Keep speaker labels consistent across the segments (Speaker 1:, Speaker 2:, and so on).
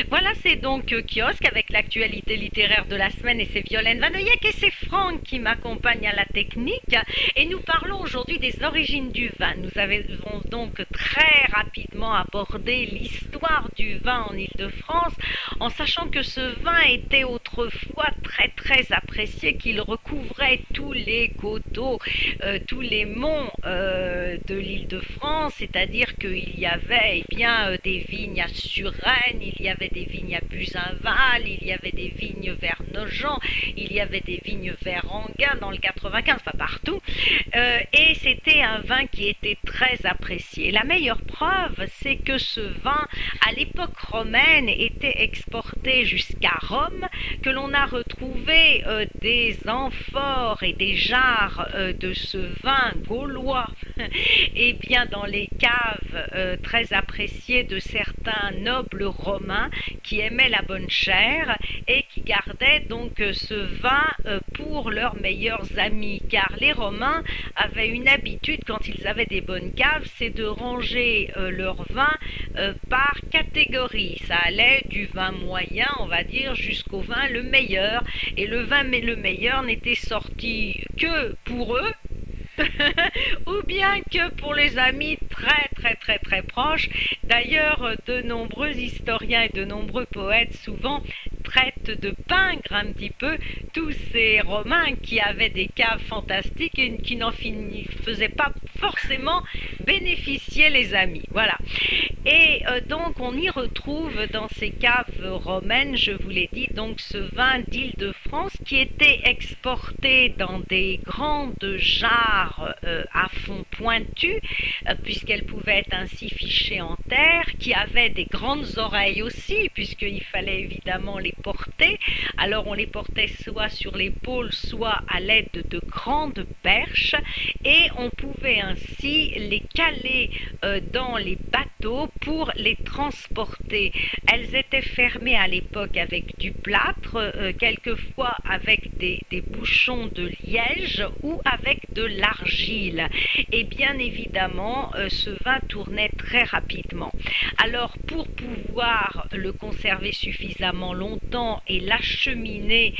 Speaker 1: Voilà, c'est donc Kiosque avec l'actualité littéraire de la semaine et c'est Violaine Vanoyek et c'est Franck qui m'accompagne à la technique et nous parlons aujourd'hui des origines du vin. Nous avons donc très rapidement abordé l'histoire du vin en Île-de-France en sachant que ce vin était autrefois très apprécié, qu'il recouvrait tous les coteaux, tous les monts de l'Île-de-France, c'est-à-dire qu'il y avait des vignes à Suresnes, il y avait des vignes à Buzenval, il y avait des vignes vers Nogent, il y avait des vignes vers Enghien dans le 95, pas partout, et c'était un vin qui était très apprécié. La meilleure preuve, c'est que ce vin, à l'époque romaine, était exporté jusqu'à Rome, que l'on a retrouvé des amphores et des jarres de ce vin gaulois et bien dans les caves très appréciées de certains nobles romains qui aimaient la bonne chair et qui gardaient donc ce vin pour leurs meilleurs amis, car les Romains avaient une habitude quand ils avaient des bonnes caves, c'est de ranger leur vin par catégorie. Ça allait du vin moyen, on va dire, jusqu'au vin le meilleur, et le vin le meilleur n'était sorti que pour eux ou bien que pour les amis très proches. D'ailleurs, de nombreux historiens et de nombreux poètes souvent traitent de pingres un petit peu tous ces Romains qui avaient des caves fantastiques et qui n'en faisaient pas forcément bénéficier les amis. Voilà. Et donc on y retrouve dans ces caves romaines, je vous l'ai dit, donc ce vin d'Île-de-France qui était exporté dans des grandes jarres à fond pointu, puisqu'elles pouvaient être ainsi fichées en terre, qui avaient des grandes oreilles aussi, puisqu'il fallait évidemment les porter. Alors on les portait soit sur l'épaule, soit à l'aide de grandes perches, et on pouvait ainsi les caler dans les bateaux pour les transporter. Elles étaient fermées à l'époque avec du plâtre, quelquefois avec des bouchons de liège ou avec de l'argile. Et bien évidemment, ce vin tournait très rapidement. Alors pour pouvoir le conserver suffisamment longtemps et l'acheminer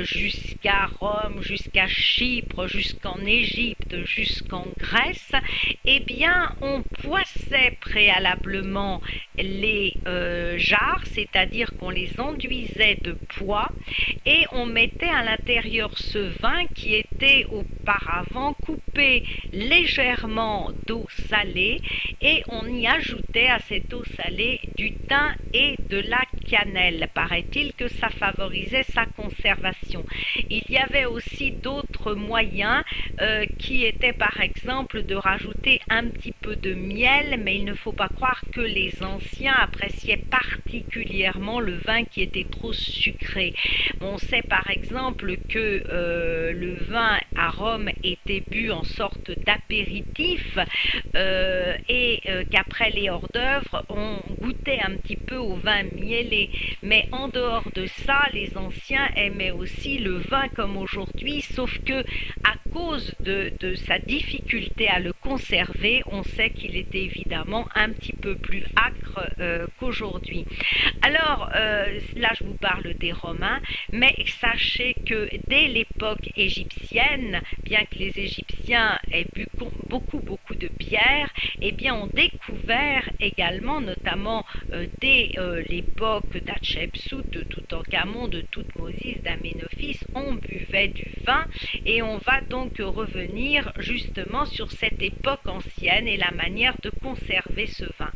Speaker 1: jusqu'à Rome, jusqu'à Chypre, jusqu'en Égypte, jusqu'en Grèce, eh bien on poissait préalablement les jarres, c'est-à-dire qu'on les enduisait de pois et on mettait à l'intérieur ce vin qui était auparavant coupé légèrement d'eau salée et on y ajoutait à cette eau salée du thym et de la cannelle. Paraît-il que ça favorisait sa conservation. Il y avait aussi d'autres moyens qui étaient par exemple de rajouter un petit peu de miel, mais il ne faut pas croire que les anciens appréciaient particulièrement le vin qui était trop sucré. On sait par exemple que le vin à Rome était bu en sorte d'apéritif et qu'après les hors d'œuvre on goûtait un petit peu au vin mielé, mais en dehors de ça les anciens aimaient aussi le vin comme aujourd'hui, sauf que à cause de sa difficulté à le conserver, on sait qu'il était évidemment un petit peu plus âcre qu'aujourd'hui. Alors là je vous parle des Romains, mais sachez que dès l'époque égyptienne, bien que les Égyptiens aient bu beaucoup de bière, eh bien ont découvert également, notamment dès l'époque d'Hatshepsut, de Toutankhamon, de Toutmosis, d'Aménophis, on buvait du vin et on va donc revenir justement sur cette époque ancienne et la manière de conserver ce vin.